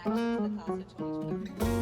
Introduction to the class of 2024.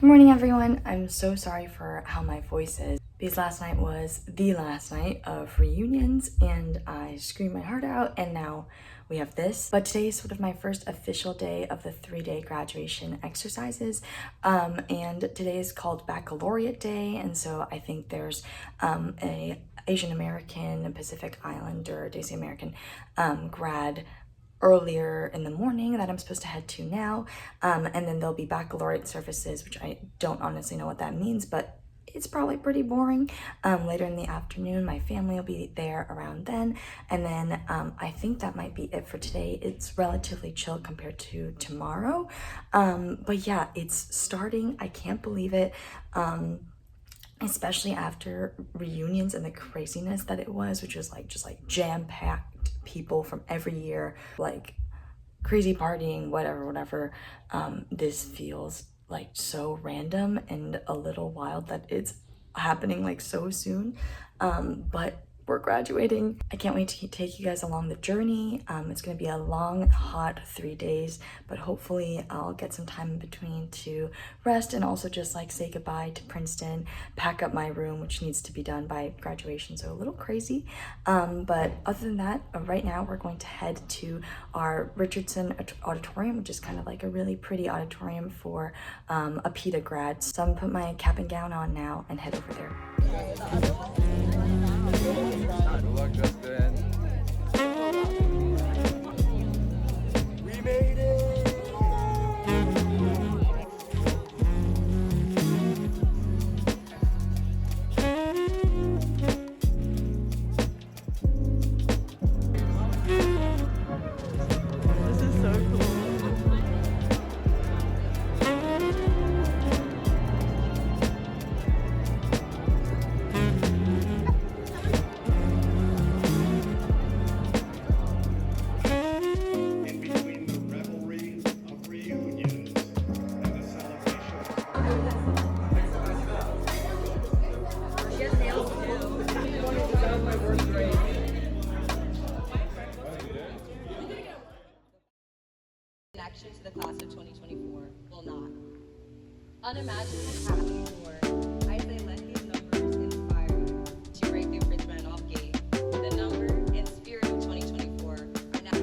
Good morning, everyone. I'm so sorry for how my voice is because last night was the last night of reunions and I screamed my heart out and now we have this. But today is sort of my first official day of the 3-day graduation exercises. And today is called baccalaureate day. And so I think there's a Asian American, Pacific Islander, Daisy American grad earlier in the morning that I'm supposed to head to now, and then there'll be baccalaureate services, which I don't honestly know what that means, but it's probably pretty boring. Later in the afternoon, my family will be there around then, and then I think that might be it for today. It's relatively chill compared to tomorrow, but yeah, it's starting. I can't believe it. Especially after reunions and the craziness that it was, which was like just like jam-packed people from every year, like crazy partying, whatever. This feels like so random and a little wild that it's happening like so soon, but we're graduating. I can't wait to take you guys along the journey. It's gonna be a long, hot 3 days, but hopefully I'll get some time in between to rest and also just like say goodbye to Princeton, pack up my room, which needs to be done by graduation, so a little crazy. But other than that, right now we're going to head to our Richardson auditorium, which is kind of like a really pretty auditorium for APIDA grads. So I'm gonna put my cap and gown on now and head over there. Good luck, Justin. We made it! This is so cool. Connection to the class of 2024 will not. Unimaginably happy for, I say let these numbers inspire you to break through Bridgman off gate. The number and spirit of 2024 are now.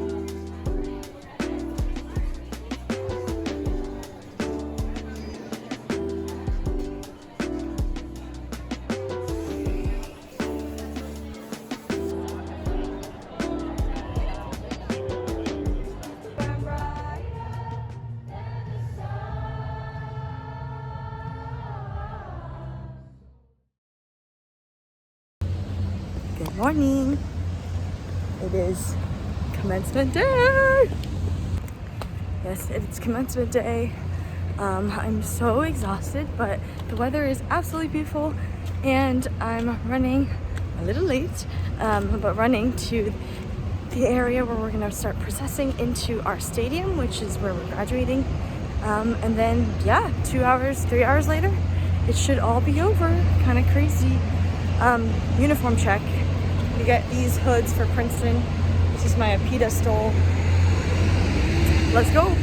Good morning. It is commencement day. Yes, it's commencement day. I'm so exhausted, but the weather is absolutely beautiful and I'm running a little late, but running to the area where we're gonna start processing into our stadium, which is where we're graduating. And then, yeah, 3 hours later, it should all be over. Kind of crazy. Uniform check. We get these hoods for Princeton is my APIDA stole. Let's go.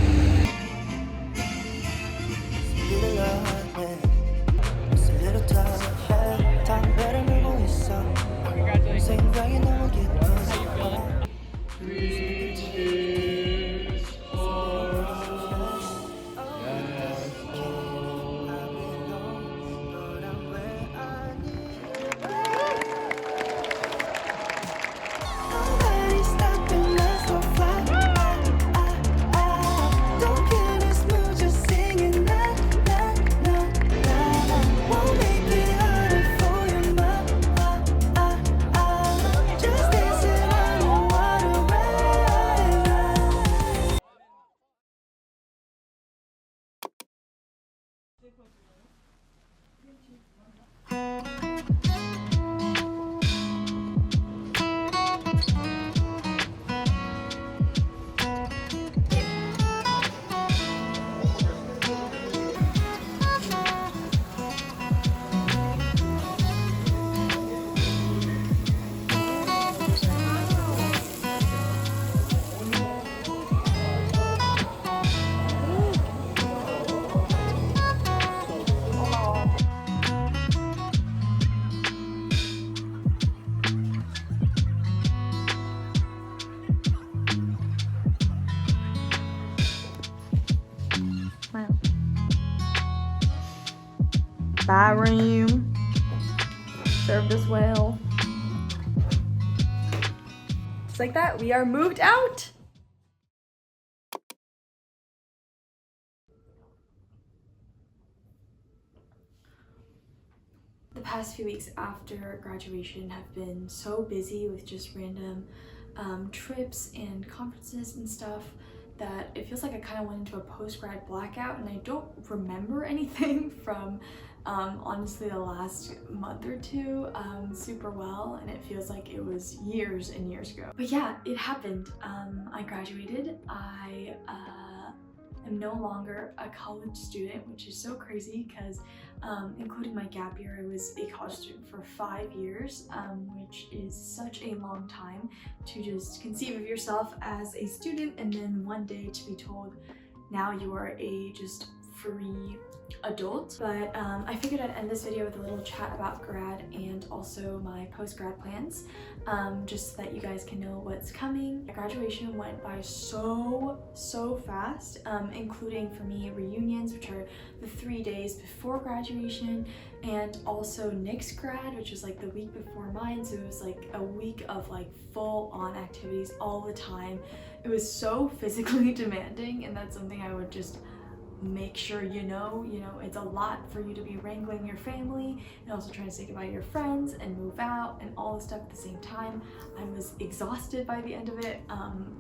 Bye room. Served us well. Just like that, we are moved out. The past few weeks after graduation have been so busy with just random trips and conferences and stuff that it feels like I kind of went into a post-grad blackout, and I don't remember anything from honestly the last month or two super well, and it feels like it was years and years ago. But yeah, it happened. I graduated. I am no longer a college student, which is so crazy because including my gap year, I was a college student for 5 years, which is such a long time to just conceive of yourself as a student and then one day to be told now you are a just free adult. But I figured I'd end this video with a little chat about grad and also my post-grad plans, just so that you guys can know what's coming. Graduation went by so fast, including for me reunions, which are the 3 days before graduation, and also Nick's grad, which was like the week before mine, so it was like a week of like full-on activities all the time. It was so physically demanding, and that's something I would just make sure you know, it's a lot for you to be wrangling your family and also trying to say goodbye to your friends and move out and all this stuff at the same time. I was exhausted by the end of it,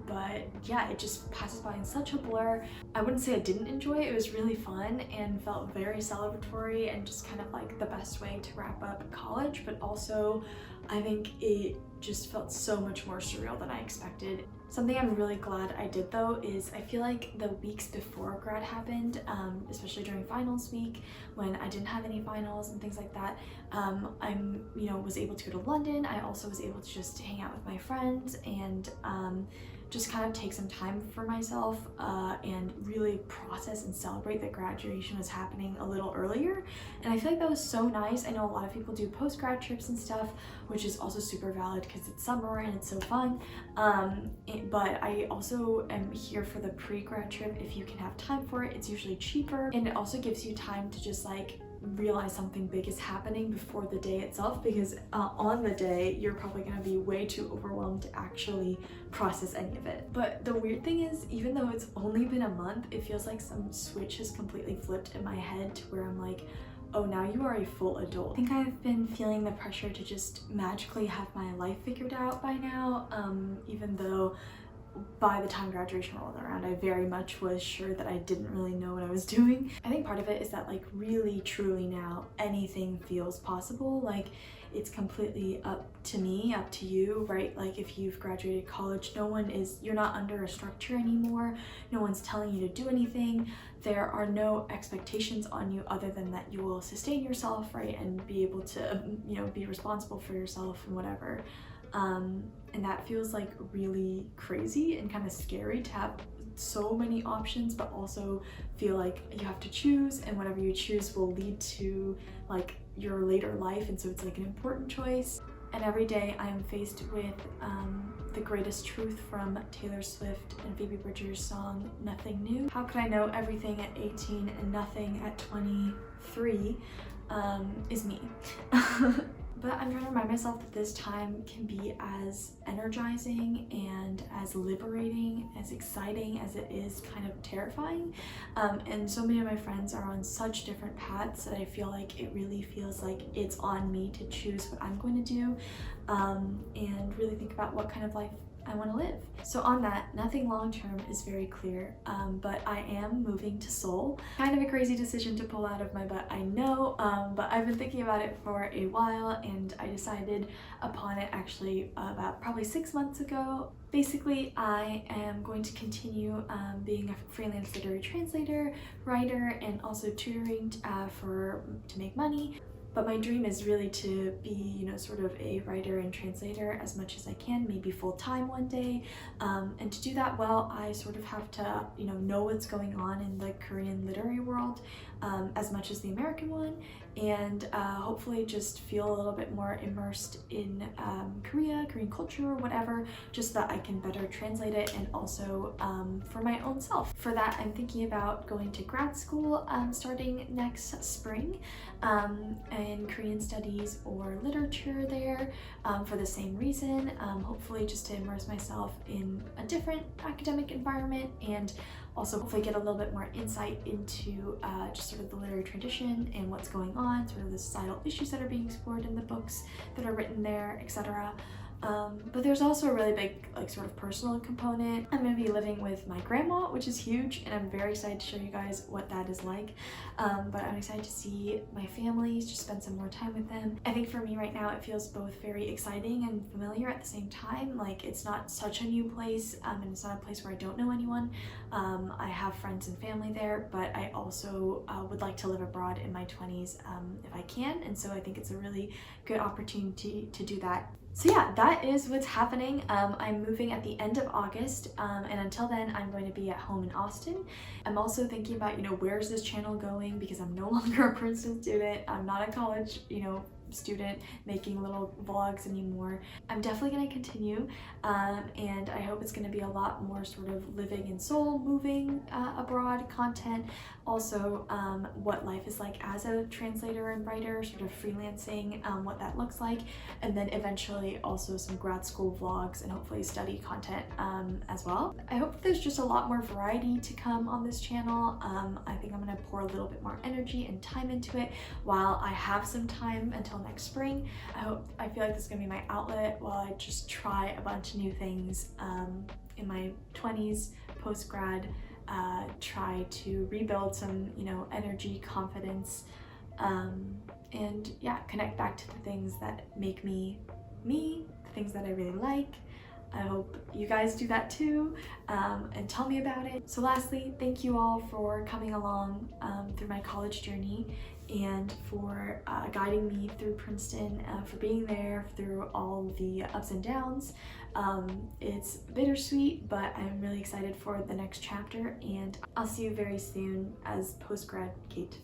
but yeah, it just passes by in such a blur. I wouldn't say I didn't enjoy it. It was really fun and felt very celebratory and just kind of like the best way to wrap up college, but also I think it just felt so much more surreal than I expected. Something I'm really glad I did though is I feel like the weeks before grad happened, especially during finals week when I didn't have any finals and things like that, was able to go to London. I also was able to just hang out with my friends and just kind of take some time for myself and really process and celebrate that graduation was happening a little earlier. And I feel like that was so nice. I know a lot of people do post-grad trips and stuff, which is also super valid because it's summer and it's so fun. But I also am here for the pre-grad trip if you can have time for it. It's usually cheaper, and it also gives you time to just like realize something big is happening before the day itself, because on the day you're probably going to be way too overwhelmed to actually process any of it. But the weird thing is, even though it's only been a month, it feels like some switch has completely flipped in my head to where I'm like, oh, now you are a full adult. I think I've been feeling the pressure to just magically have my life figured out by now, even though by the time graduation rolled around, I very much was sure that I didn't really know what I was doing. I think part of it is that like really truly now anything feels possible. Like it's completely up to me, up to you, right? Like if you've graduated college, you're not under a structure anymore. No one's telling you to do anything. There are no expectations on you other than that you will sustain yourself, right? And be able to, be responsible for yourself and whatever. And that feels like really crazy and kind of scary to have so many options, but also feel like you have to choose, and whatever you choose will lead to like your later life, and so it's like an important choice. And every day I am faced with the greatest truth from Taylor Swift and Phoebe Bridgers' song Nothing New. How could I know everything at 18 and nothing at 23 is me. But I'm trying to remind myself that this time can be as energizing and as liberating, as exciting as it is kind of terrifying. And so many of my friends are on such different paths that I feel like it really feels like it's on me to choose what I'm going to do, and really think about what kind of life I want to live. So on that, nothing long-term is very clear, but I am moving to Seoul. Kind of a crazy decision to pull out of my butt, I know, but I've been thinking about it for a while, and I decided upon it actually about probably 6 months ago. Basically, I am going to continue being a freelance literary translator, writer, and also tutoring to make money. But my dream is really to be, you know, sort of a writer and translator as much as I can, maybe full-time one day. And to do that well, I sort of have to, you know what's going on in the Korean literary world as much as the American one, and hopefully just feel a little bit more immersed in Korean culture, whatever, just so that I can better translate it, and also for my own self. For that, I'm thinking about going to grad school starting next spring in Korean studies or literature there for the same reason, hopefully just to immerse myself in a different academic environment, and also hopefully get a little bit more insight into just sort of the literary tradition and what's going on, sort of the societal issues that are being explored in the books that are written there, etc. But there's also a really big like sort of personal component. I'm going to be living with my grandma, which is huge, and I'm very excited to show you guys what that is like. But I'm excited to see my family, just spend some more time with them. I think for me right now it feels both very exciting and familiar at the same time. Like, it's not such a new place, and it's not a place where I don't know anyone. I have friends and family there, but I also would like to live abroad in my 20s if I can, and so I think it's a really good opportunity to do that. So yeah, that is what's happening. I'm moving at the end of August, and until then I'm going to be at home in Austin. I'm also thinking about, where's this channel going, because I'm no longer a Princeton student. I'm not a college, student making little vlogs anymore. I'm definitely going to continue, and I hope it's going to be a lot more sort of living in Seoul, moving abroad content, also what life is like as a translator and writer, sort of freelancing, what that looks like, and then eventually also some grad school vlogs and hopefully study content as well. I hope there's just a lot more variety to come on this channel. I think I'm going to pour a little bit more energy and time into it while I have some time until next spring. I feel like this is going to be my outlet while I just try a bunch of new things in my 20s, post-grad, try to rebuild some, energy, confidence, and yeah, connect back to the things that make me, the things that I really like. I hope you guys do that too, and tell me about it. So lastly, thank you all for coming along through my college journey, and for guiding me through Princeton, for being there through all the ups and downs. It's bittersweet, but I'm really excited for the next chapter, and I'll see you very soon as post-grad Kate.